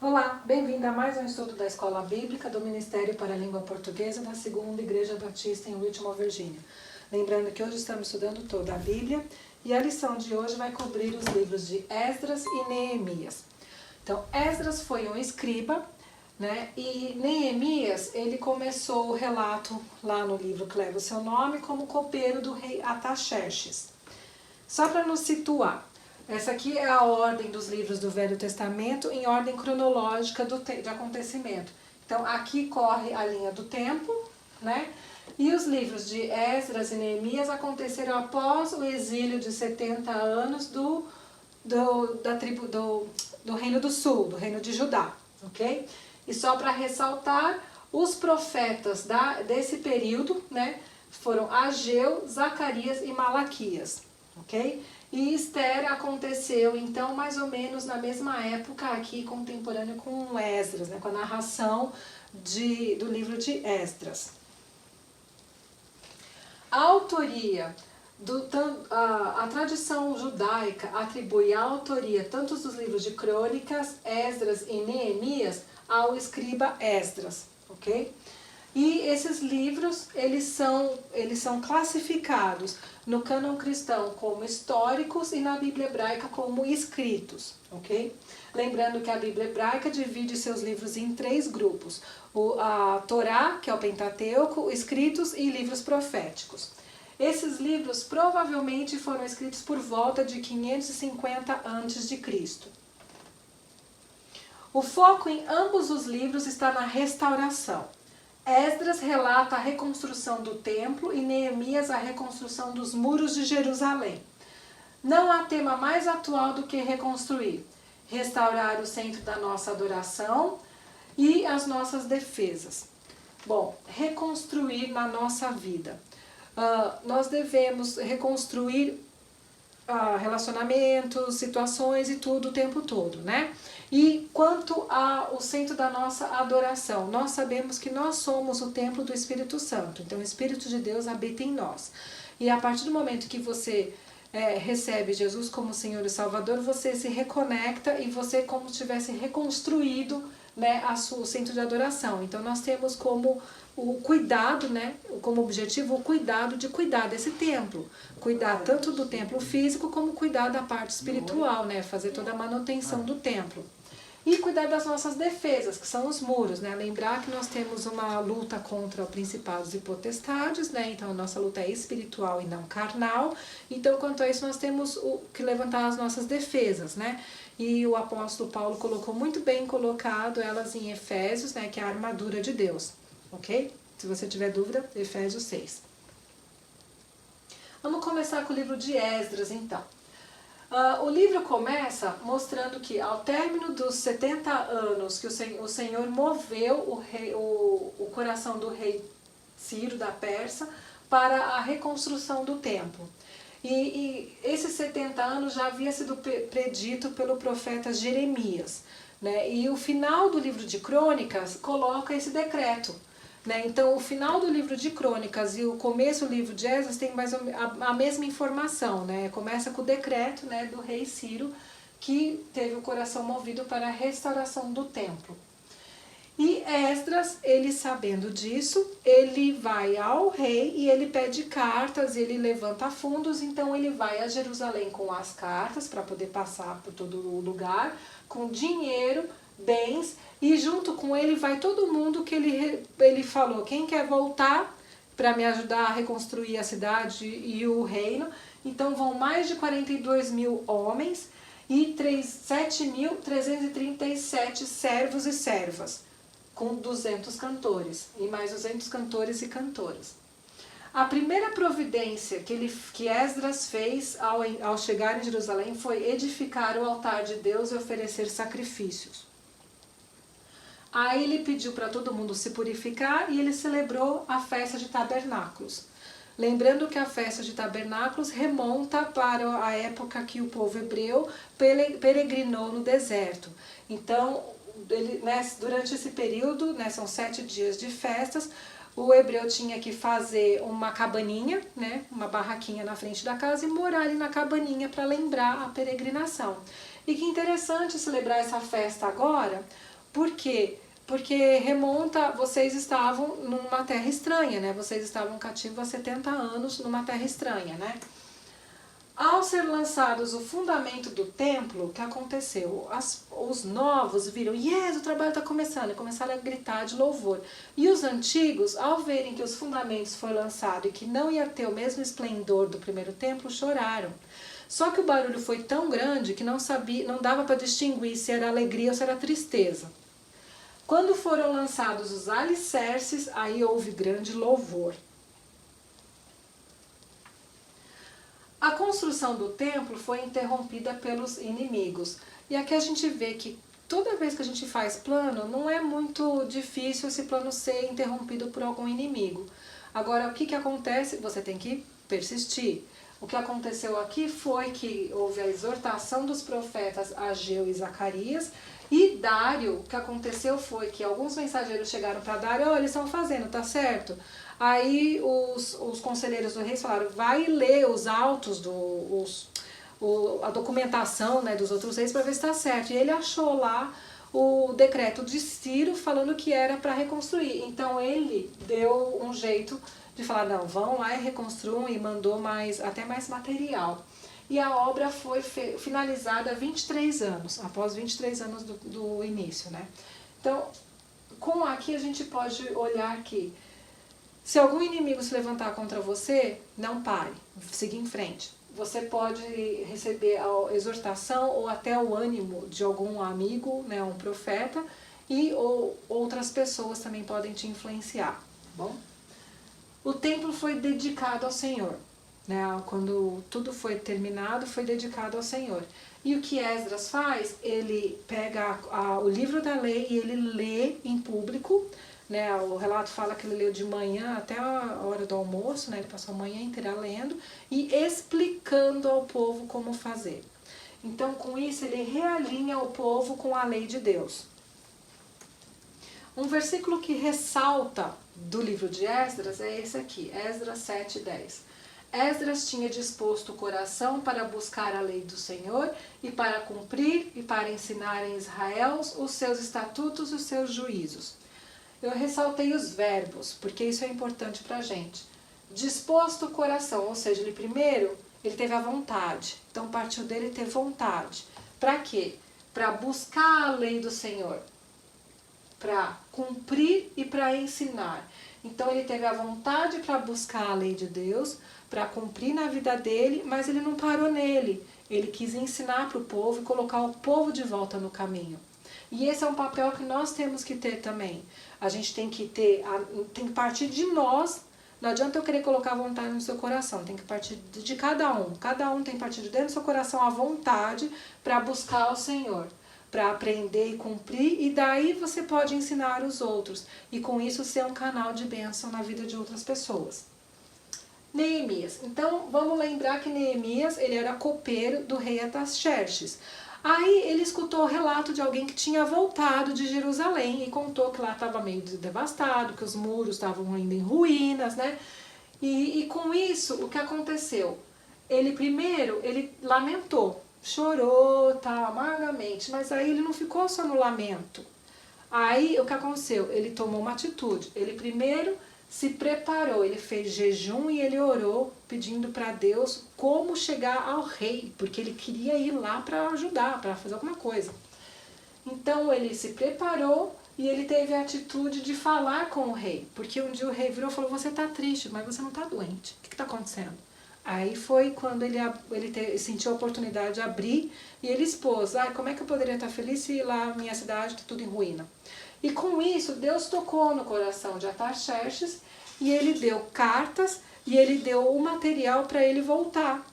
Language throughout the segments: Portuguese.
Olá, bem-vinda a mais um estudo da Escola Bíblica do Ministério para a Língua Portuguesa da Segunda Igreja Batista em Richmond, Virgínia. Lembrando que hoje estamos estudando toda a Bíblia e a lição de hoje vai cobrir os livros de Esdras e Neemias. Então, Esdras foi um escriba, né? E Neemias, ele começou o relato lá no livro que leva o seu nome como copeiro do rei Artaxerxes. Só para nos situar, essa aqui é a ordem dos livros do Velho Testamento em ordem cronológica de acontecimento. Então, aqui corre a linha do tempo, né? E os livros de Esdras e Neemias aconteceram após o exílio de 70 anos do Reino do Sul, do Reino de Judá, ok? E só para ressaltar, os profetas desse período, né, foram Ageu, Zacarias e Malaquias, ok? E Esther aconteceu, então, mais ou menos na mesma época aqui, contemporânea com Esdras, né, com a narração do livro de Esdras. A autoria, a tradição judaica atribui a autoria tanto dos livros de Crônicas, Esdras e Neemias ao escriba Esdras, ok? E esses livros, eles são classificados no cânon cristão como históricos e na Bíblia hebraica como escritos, ok? Lembrando que a Bíblia hebraica divide seus livros em 3 grupos. A Torá, que é o Pentateuco, escritos e livros proféticos. Esses livros provavelmente foram escritos por volta de 550 a.C. O foco em ambos os livros está na restauração. Esdras relata a reconstrução do templo e Neemias a reconstrução dos muros de Jerusalém. Não há tema mais atual do que reconstruir, restaurar o centro da nossa adoração e as nossas defesas. Bom, reconstruir na nossa vida. Nós devemos reconstruir relacionamentos, situações e tudo o tempo todo, né? E quanto ao centro da nossa adoração, nós sabemos que nós somos o templo do Espírito Santo, então o Espírito de Deus habita em nós. E a partir do momento que você recebe Jesus como Senhor e Salvador, você se reconecta e você como se tivesse reconstruído, né, o centro de adoração. Então nós temos como o cuidado, né, como objetivo o cuidado de cuidar desse templo, cuidar tanto do templo físico como cuidar da parte espiritual, né, fazer toda a manutenção do templo. E cuidar das nossas defesas, que são os muros, né? Lembrar que nós temos uma luta contra principados e potestades, né? Então a nossa luta é espiritual e não carnal. Então, quanto a isso, nós temos que levantar as nossas defesas, né? E o apóstolo Paulo colocou muito bem colocado elas em Efésios, né? Que é a armadura de Deus, ok? Se você tiver dúvida, Efésios 6. Vamos começar com o livro de Esdras, então. O livro começa mostrando que ao término dos 70 anos que o Senhor moveu o coração do rei Ciro da Pérsia para a reconstrução do templo. E esses 70 anos já havia sido predito pelo profeta Jeremias, né? E o final do livro de Crônicas coloca esse decreto. Né? Então, o final do livro de Crônicas e o começo do livro de Esdras tem mais ou menos a mesma informação. Né? Começa com o decreto, né, do rei Ciro, que teve o coração movido para a restauração do templo. E Esdras, ele sabendo disso, ele vai ao rei e ele pede cartas, ele levanta fundos, então ele vai a Jerusalém com as cartas para poder passar por todo o lugar, com dinheiro, bens, e junto com ele vai todo mundo que ele falou, quem quer voltar para me ajudar a reconstruir a cidade e o reino. Então vão mais de 42 mil homens e 7.337 servos e servas, com 200 cantores, e mais 200 cantores e cantoras. A primeira providência que Esdras fez ao chegar em Jerusalém foi edificar o altar de Deus e oferecer sacrifícios. Aí ele pediu para todo mundo se purificar e ele celebrou a festa de tabernáculos. Lembrando que a festa de tabernáculos remonta para a época que o povo hebreu peregrinou no deserto. Então, durante esse período, são 7 dias de festas, o hebreu tinha que fazer uma cabaninha, né, uma barraquinha na frente da casa e morar ali na cabaninha para lembrar a peregrinação. E que interessante celebrar essa festa agora, Por quê? Porque remonta, vocês estavam numa terra estranha, né? Vocês estavam cativos há 70 anos numa terra estranha, né? Ao ser lançados o fundamento do templo, o que aconteceu? Os novos viram, yes, o trabalho está começando, e começaram a gritar de louvor. E os antigos, ao verem que os fundamentos foram lançados e que não ia ter o mesmo esplendor do primeiro templo, choraram. Só que o barulho foi tão grande que não dava para distinguir se era alegria ou se era tristeza. Quando foram lançados os alicerces, aí houve grande louvor. A construção do templo foi interrompida pelos inimigos. E aqui a gente vê que toda vez que a gente faz plano, não é muito difícil esse plano ser interrompido por algum inimigo. Agora, o que acontece? Você tem que persistir. O que aconteceu aqui foi que houve a exortação dos profetas Ageu e Zacarias, e Dário, o que aconteceu foi que alguns mensageiros chegaram para Dário, eles estão fazendo, tá certo? Aí os conselheiros do rei falaram, vai ler os autos, a documentação, né, dos outros reis para ver se está certo. E ele achou lá o decreto de Ciro falando que era para reconstruir. Então ele deu um jeito de falar, não, vão lá e reconstruam, e mandou até mais material. E a obra foi finalizada há 23 anos, após 23 anos do início, né? Então, com aqui a gente pode olhar que se algum inimigo se levantar contra você, não pare, siga em frente. Você pode receber a exortação ou até o ânimo de algum amigo, né, um profeta, ou outras pessoas também podem te influenciar, tá bom? O templo foi dedicado ao Senhor, né? Quando tudo foi terminado, foi dedicado ao Senhor. E o que Esdras faz? Ele pega o livro da lei e ele lê em público, né? O relato fala que ele leu de manhã até a hora do almoço, né? Ele passou a manhã inteira lendo e explicando ao povo como fazer. Então, com isso, ele realinha o povo com a lei de Deus. Um versículo que ressalta do livro de Esdras é esse aqui, Esdras 7:10. Esdras tinha disposto o coração para buscar a lei do Senhor e para cumprir e para ensinar em Israel os seus estatutos e os seus juízos. Eu ressaltei os verbos, porque isso é importante para a gente. Disposto o coração, ou seja, ele teve a vontade. Então partiu dele ter vontade. Para quê? Para buscar a lei do Senhor. Para cumprir e para ensinar. Então ele teve a vontade para buscar a lei de Deus, para cumprir na vida dele, mas ele não parou nele. Ele quis ensinar para o povo e colocar o povo de volta no caminho. E esse é um papel que nós temos que ter também. A gente tem que partir de nós. Não adianta eu querer colocar a vontade no seu coração, tem que partir de cada um. Cada um tem que partir de dentro do seu coração a vontade para buscar o Senhor, para aprender e cumprir, e daí você pode ensinar os outros. E com isso ser um canal de bênção na vida de outras pessoas. Neemias. Então, vamos lembrar que Neemias, ele era copeiro do rei Artaxerxes. Aí ele escutou o relato de alguém que tinha voltado de Jerusalém e contou que lá estava meio devastado, que os muros estavam ainda em ruínas, né? E com isso, o que aconteceu? Ele lamentou, chorou, tá, amargamente, mas aí ele não ficou só no lamento. Aí o que aconteceu? Ele tomou uma atitude. Ele primeiro se preparou, ele fez jejum e ele orou pedindo para Deus como chegar ao rei, porque ele queria ir lá para ajudar, para fazer alguma coisa. Então ele se preparou e ele teve a atitude de falar com o rei, porque um dia o rei virou e falou, você está triste, mas você não está doente, o que está acontecendo? Aí foi quando ele sentiu a oportunidade de abrir e ele expôs, como é que eu poderia estar feliz se lá na minha cidade está tudo em ruína? E com isso, Deus tocou no coração de Artaxerxes e ele deu cartas e ele deu o material para ele voltar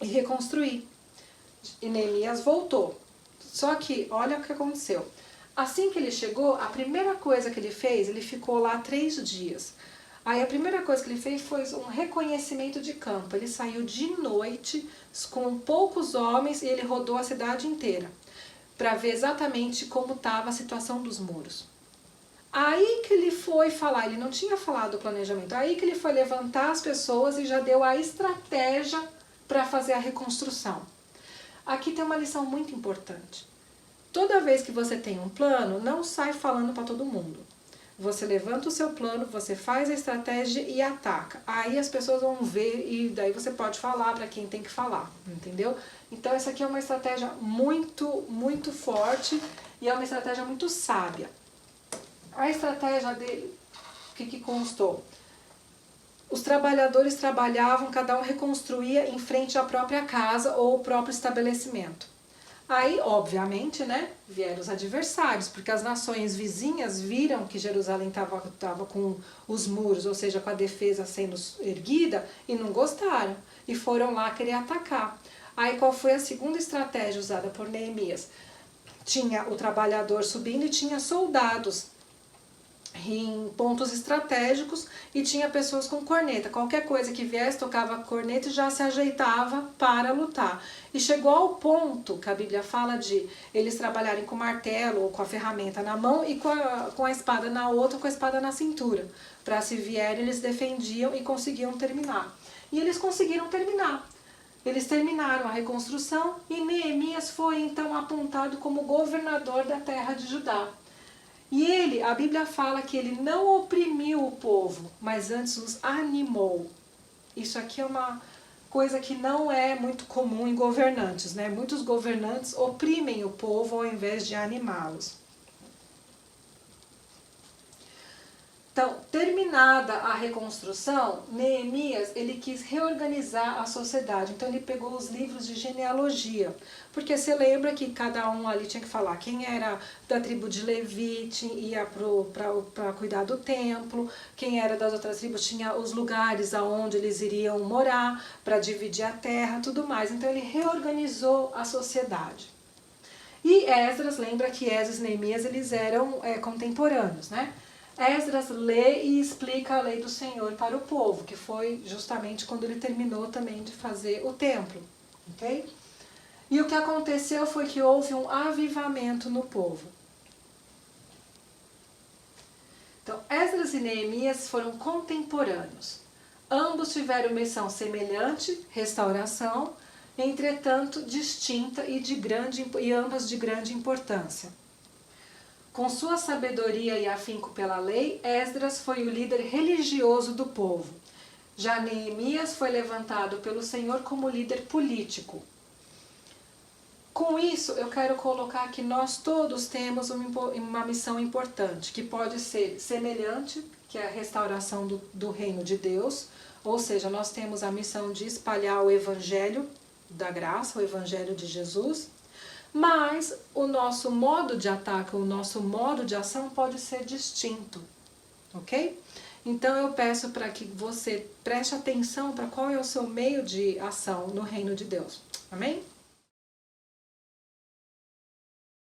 e reconstruir. E Neemias voltou. Só que, olha o que aconteceu. Assim que ele chegou, a primeira coisa que ele fez, ele ficou lá 3 dias. Aí a primeira coisa que ele fez foi um reconhecimento de campo. Ele saiu de noite com poucos homens e ele rodou a cidade inteira para ver exatamente como estava a situação dos muros. Aí que ele foi falar, ele não tinha falado do planejamento, aí que ele foi levantar as pessoas e já deu a estratégia para fazer a reconstrução. Aqui tem uma lição muito importante. Toda vez que você tem um plano, não sai falando para todo mundo. Você levanta o seu plano, você faz a estratégia e ataca. Aí as pessoas vão ver e daí você pode falar para quem tem que falar, entendeu? Então essa aqui é uma estratégia muito forte e é uma estratégia muito sábia. A estratégia dele, o que constou? Os trabalhadores trabalhavam, cada um reconstruía em frente à própria casa ou o próprio estabelecimento. Aí, obviamente, né, vieram os adversários, porque as nações vizinhas viram que Jerusalém estava com os muros, ou seja, com a defesa sendo erguida, e não gostaram, e foram lá querer atacar. Aí qual foi a segunda estratégia usada por Neemias? Tinha o trabalhador subindo e tinha soldados em pontos estratégicos e tinha pessoas com corneta. Qualquer coisa que viesse, tocava a corneta e já se ajeitava para lutar. E chegou ao ponto que a Bíblia fala de eles trabalharem com martelo ou com a ferramenta na mão e com a espada na outra, com a espada na cintura. Para se vierem, eles defendiam e conseguiam terminar. E eles conseguiram terminar. Eles terminaram a reconstrução e Neemias foi então apontado como governador da terra de Judá. E ele, a Bíblia fala que ele não oprimiu o povo, mas antes os animou. Isso aqui é uma coisa que não é muito comum em governantes, né? Muitos governantes oprimem o povo ao invés de animá-los. Então, terminada a reconstrução, Neemias ele quis reorganizar a sociedade. Então ele pegou os livros de genealogia, porque você lembra que cada um ali tinha que falar quem era da tribo de Levi, ia para cuidar do templo, quem era das outras tribos tinha os lugares aonde eles iriam morar, para dividir a terra, tudo mais. Então ele reorganizou a sociedade. E Esdras, lembra que Esdras e Neemias eles eram contemporâneos, né? Esdras lê e explica a lei do Senhor para o povo, que foi justamente quando ele terminou também de fazer o templo, ok? E o que aconteceu foi que houve um avivamento no povo. Então, Esdras e Neemias foram contemporâneos. Ambos tiveram missão semelhante, restauração, entretanto distinta e ambas de grande importância. Com sua sabedoria e afinco pela lei, Esdras foi o líder religioso do povo. Já Neemias foi levantado pelo Senhor como líder político. Com isso, eu quero colocar que nós todos temos uma missão importante, que pode ser semelhante, que é a restauração do reino de Deus, ou seja, nós temos a missão de espalhar o evangelho da graça, o evangelho de Jesus, mas o nosso modo de ataque, o nosso modo de ação pode ser distinto, ok? Então eu peço para que você preste atenção para qual é o seu meio de ação no reino de Deus, amém?